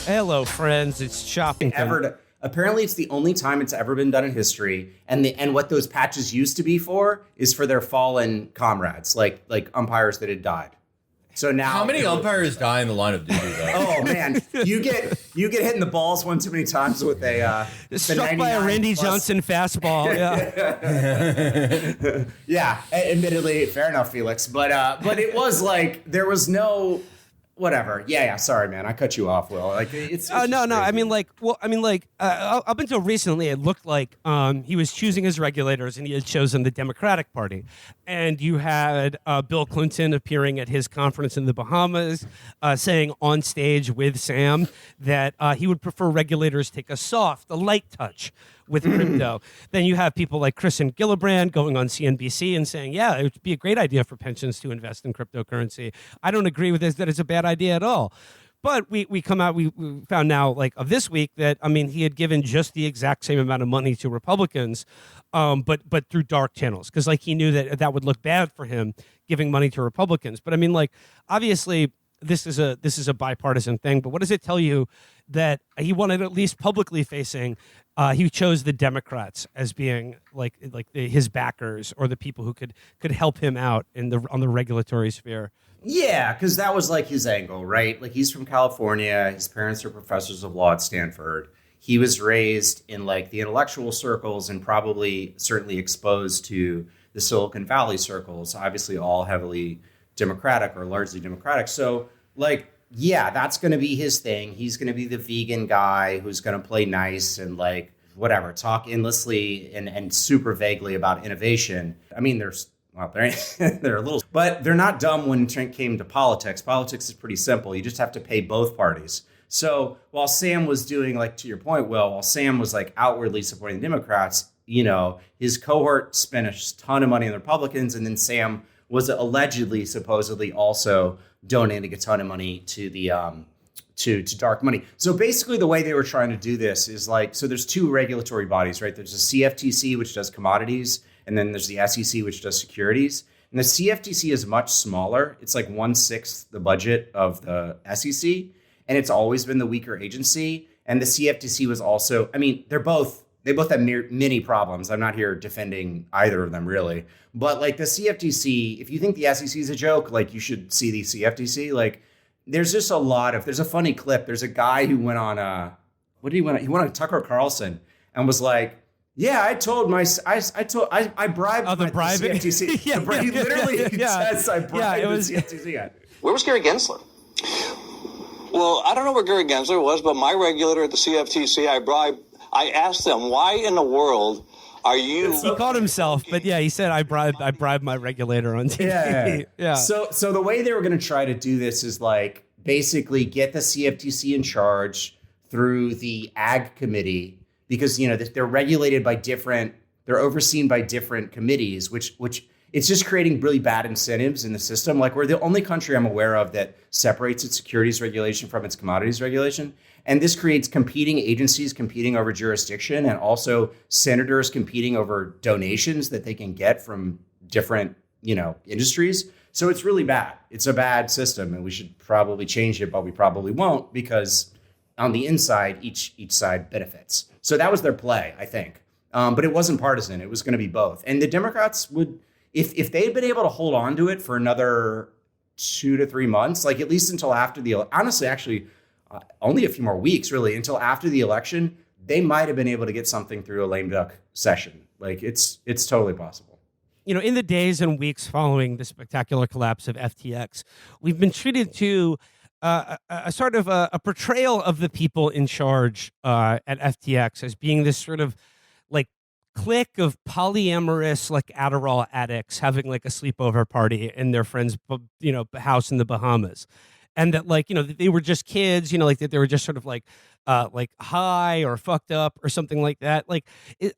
Hello, friends. It's Chapo. Apparently, it's the only time it's ever been done in history. And what those patches used to be for is for their fallen comrades, like umpires that had died. So now, how many umpires die in the line of duty, though? Oh man, you get hit in the balls one too many times with a struck by a Randy Johnson fastball. Yeah, yeah. Admittedly, fair enough, Felix. But it was like there was no. Whatever. Yeah. Sorry, man. I cut you off, Will. Like it's no. crazy. Up until recently, it looked like he was choosing his regulators, and he had chosen the Democratic Party. And you had Bill Clinton appearing at his conference in the Bahamas, saying on stage with Sam that he would prefer regulators take a light touch with crypto. Then you have people like Chris and Gillibrand going on CNBC and saying, yeah, it would be a great idea for pensions to invest in cryptocurrency. I don't agree with this, that it's a bad idea at all. But we found now, like, of this week that, I mean, he had given just the exact same amount of money to Republicans, but through dark channels, because, like, he knew that would look bad for him giving money to Republicans. But I mean, like, obviously this is a bipartisan thing, but what does it tell you that he wanted, at least publicly facing, he chose the Democrats as being his backers, or the people who could help him out on the regulatory sphere? Yeah, because that was like his angle, right? Like, he's from California. His parents are professors of law at Stanford. He was raised in like the intellectual circles and certainly exposed to the Silicon Valley circles, obviously all heavily Democratic or largely Democratic. So, like, yeah, that's going to be his thing. He's going to be the vegan guy who's going to play nice and, like, whatever, talk endlessly and super vaguely about innovation. I mean, they're a little, but they're not dumb when it came to politics. Politics is pretty simple. You just have to pay both parties. So while Sam was doing, like, to your point, Will, while Sam was like outwardly supporting the Democrats, you know, his cohort spent a ton of money on the Republicans, and then Sam was supposedly also donating a ton of money to the to dark money. So basically the way they were trying to do this is like, so there's two regulatory bodies, right? There's the CFTC, which does commodities, and then there's the SEC, which does securities. And the CFTC is much smaller. It's like 1/6 the budget of the SEC, and it's always been the weaker agency. And the CFTC was also, I mean, they both have many problems. I'm not here defending either of them, really. But like the CFTC, if you think the SEC is a joke, like, you should see the CFTC. Like, there's just there's a funny clip. There's a guy who went on he went on Tucker Carlson and was like, yeah, I bribed the CFTC. He literally says I bribed the CFTC guy. Where was Gary Gensler? Well, I don't know where Gary Gensler was, but my regulator at the CFTC, I asked them, why in the world are you... He called himself, but yeah, he said, I bribed my regulator on TV. Yeah. So the way they were going to try to do this is, like, basically get the CFTC in charge through the Ag Committee, because, you know, they're regulated by they're overseen by different committees, which it's just creating really bad incentives in the system. Like, we're the only country I'm aware of that separates its securities regulation from its commodities regulation. And this creates competing agencies competing over jurisdiction, and also senators competing over donations that they can get from different, you know, industries. So it's really bad. It's a bad system, and we should probably change it, but we probably won't, because on the inside, each side benefits. So that was their play, I think. But it wasn't partisan. It was going to be both. And the Democrats would, if they had been able to hold on to it for another 2 to 3 months, like at least until after only a few more weeks, really, until after the election, they might have been able to get something through a lame duck session. Like, it's totally possible. You know, in the days and weeks following the spectacular collapse of FTX, we've been treated to a sort of a portrayal of the people in charge at FTX as being this sort of like clique of polyamorous, like Adderall addicts having like a sleepover party in their friend's, you know, house in the Bahamas. And that, like, you know, they were just kids, you know, like that they were just sort of like high or fucked up or something like that. Like,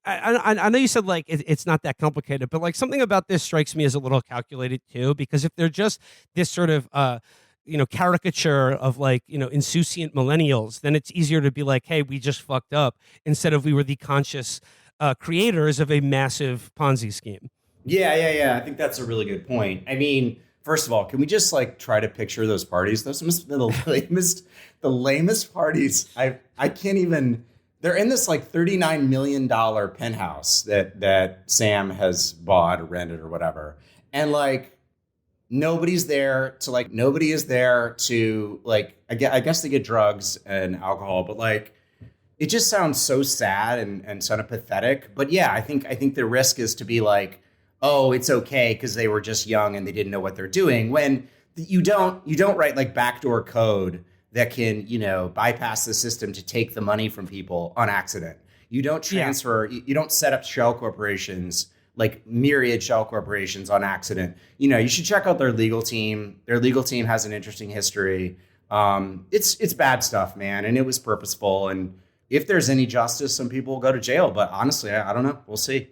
I know you said like it's not that complicated, but like something about this strikes me as a little calculated too, because if they're just this sort of you know, caricature of like, you know, insouciant millennials, then it's easier to be like, hey, we just fucked up, instead of we were the conscious creators of a massive Ponzi scheme. Yeah. I think that's a really good point. I mean, First of all, can we just like try to picture those parties? Those must have been the lamest parties. I can't even. They're in this like $39 million penthouse that Sam has bought or rented or whatever, and like nobody is there to like. I guess they get drugs and alcohol, but like it just sounds so sad and sort of pathetic. But yeah, I think the risk is to be like, oh, it's okay because they were just young and they didn't know what they're doing. When you don't write like backdoor code that can, bypass the system to take the money from people on accident. You don't transfer, you don't set up shell corporations, like myriad shell corporations on accident. You should check out their legal team. Their legal team has an interesting history. It's bad stuff, man. And it was purposeful. And if there's any justice, some people will go to jail. But honestly, I don't know. We'll see.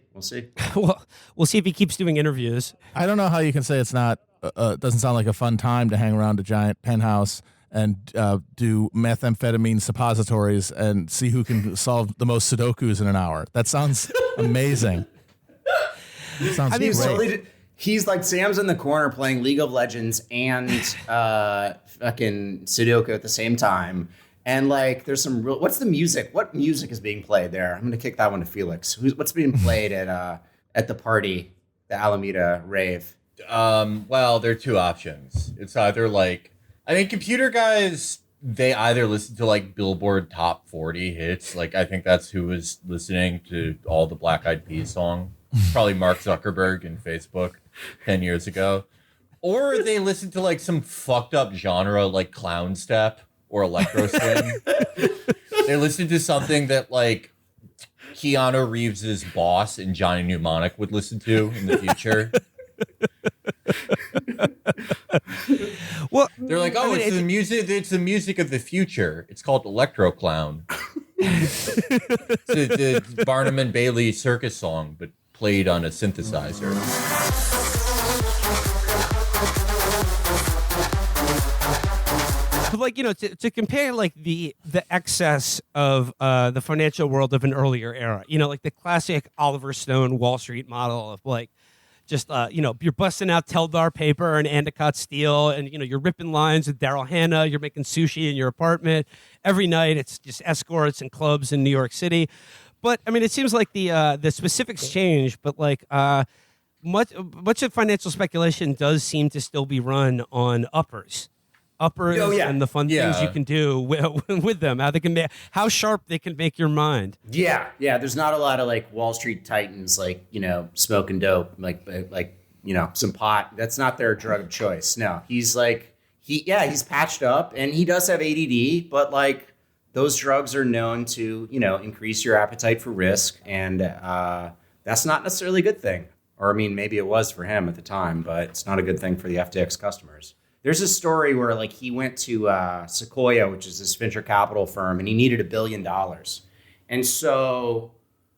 Well, we'll see if he keeps doing interviews. I don't know how you can say it's not. Doesn't sound like a fun time to hang around a giant penthouse and do methamphetamine suppositories and see who can solve the most Sudokus in an hour. That sounds amazing. Sounds great. He's like Sam's in the corner playing League of Legends and fucking Sudoku at the same time. And like, there's some real. What's the music? What music is being played there? I'm gonna kick that one to Felix. What's being played at the party, the Alameda rave? Well, there are two options. It's either like, I think computer guys, they either listen to like Billboard Top 40 hits. Like, I think that's who was listening to all the Black Eyed Peas song. Probably Mark Zuckerberg in Facebook 10 years ago. Or they listen to like some fucked up genre like clown step or electro swing. They listen to something that like Keanu Reeves's boss and Johnny Mnemonic would listen to in the future. Well, they're like, oh, it's the music. It's the music of the future. It's called Electro Clown. It's the Barnum and Bailey circus song, but played on a synthesizer. But like, to compare like the excess of the financial world of an earlier era, like the classic Oliver Stone Wall Street model of like, just, you're busting out Teldar paper and Endicott steel and, you're ripping lines with Daryl Hannah. You're making sushi in your apartment. Every night it's just escorts and clubs in New York City. But, I mean, it seems like the specifics change, but like much of financial speculation does seem to still be run on uppers. And the fun things you can do with them, how sharp they can make your mind. Yeah. There's not a lot of like Wall Street titans, like smoking dope, like some pot. That's not their drug of choice. No, he's like he's patched up and he does have ADD, but like those drugs are known to increase your appetite for risk, and that's not necessarily a good thing. Or I mean, maybe it was for him at the time, but it's not a good thing for the FTX customers. There's a story where like he went to Sequoia, which is this venture capital firm, and he needed $1 billion. And so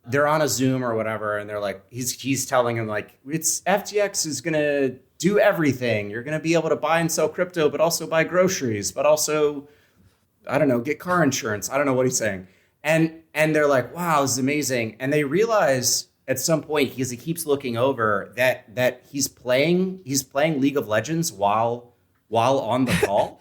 they're on a Zoom or whatever, and they're like, he's telling him like, it's FTX is gonna do everything. You're gonna be able to buy and sell crypto, but also buy groceries, but also, I don't know, get car insurance. I don't know what he's saying. And they're like, wow, this is amazing. And they realize at some point, because he keeps looking over, that he's playing League of Legends while on the call.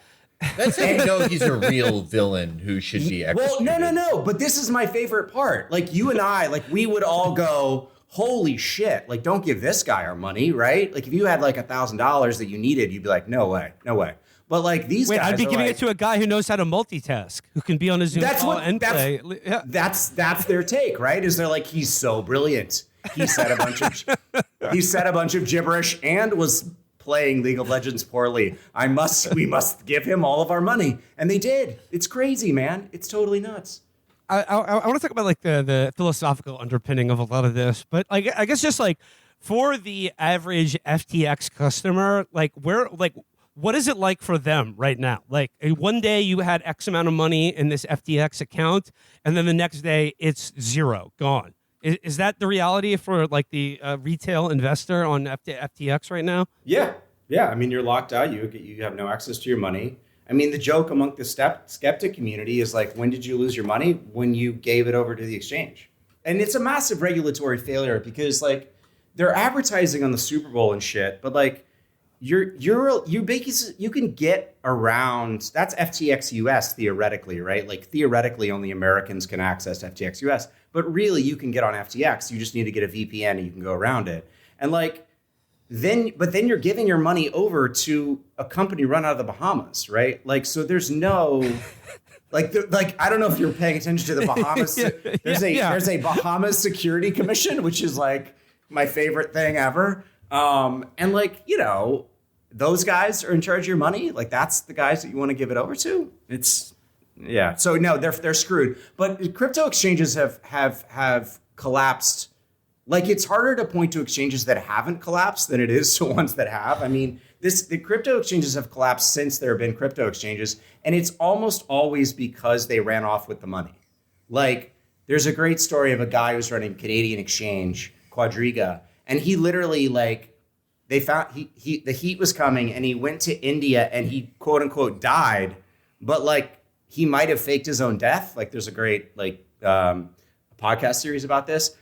That's how you know he's a real villain who should be executed. Well, no. But this is my favorite part. Like you and I, like we would all go, holy shit, like don't give this guy our money, right? Like if you had like $1,000 that you needed, you'd be like, no way. But like these guys, I'd be giving like, it to a guy who knows how to multitask, who can be on a Zoom call and play. Yeah. That's their take, right? Is they're like, he's so brilliant. He said a bunch of gibberish and was playing League of Legends poorly. We must give him all of our money. And they did. It's crazy, man. It's totally nuts. I want to talk about like the philosophical underpinning of a lot of this, but like I guess just like for the average FTX customer, what is it like for them right now? Like one day you had X amount of money in this FTX account, and then the next day it's zero, gone. Is that the reality for like the retail investor on FTX right now? Yeah. I mean, you're locked out. You have no access to your money. I mean, the joke among the skeptic community is like, when did you lose your money? When you gave it over to the exchange. And it's a massive regulatory failure because like they're advertising on the Super Bowl and shit, but like you can get around, that's FTX US theoretically, right? Like theoretically only Americans can access FTX US, but really you can get on FTX. You just need to get a VPN and you can go around it. And like then you're giving your money over to a company run out of the Bahamas, right? Like so there's no like I don't know if you're paying attention to the Bahamas. There's a Bahamas Security Commission, which is like my favorite thing ever. And like, you know, those guys are in charge of your money. Like that's the guys that you want to give it over to. So no, they're screwed. But crypto exchanges have collapsed. Like it's harder to point to exchanges that haven't collapsed than it is to ones that have. I mean, the crypto exchanges have collapsed since there have been crypto exchanges, and it's almost always because they ran off with the money. Like there's a great story of a guy who's running Canadian exchange, Quadriga, and he literally like they found the heat was coming and he went to India and he quote unquote died, but like he might have faked his own death. Like there's a great like podcast series about this.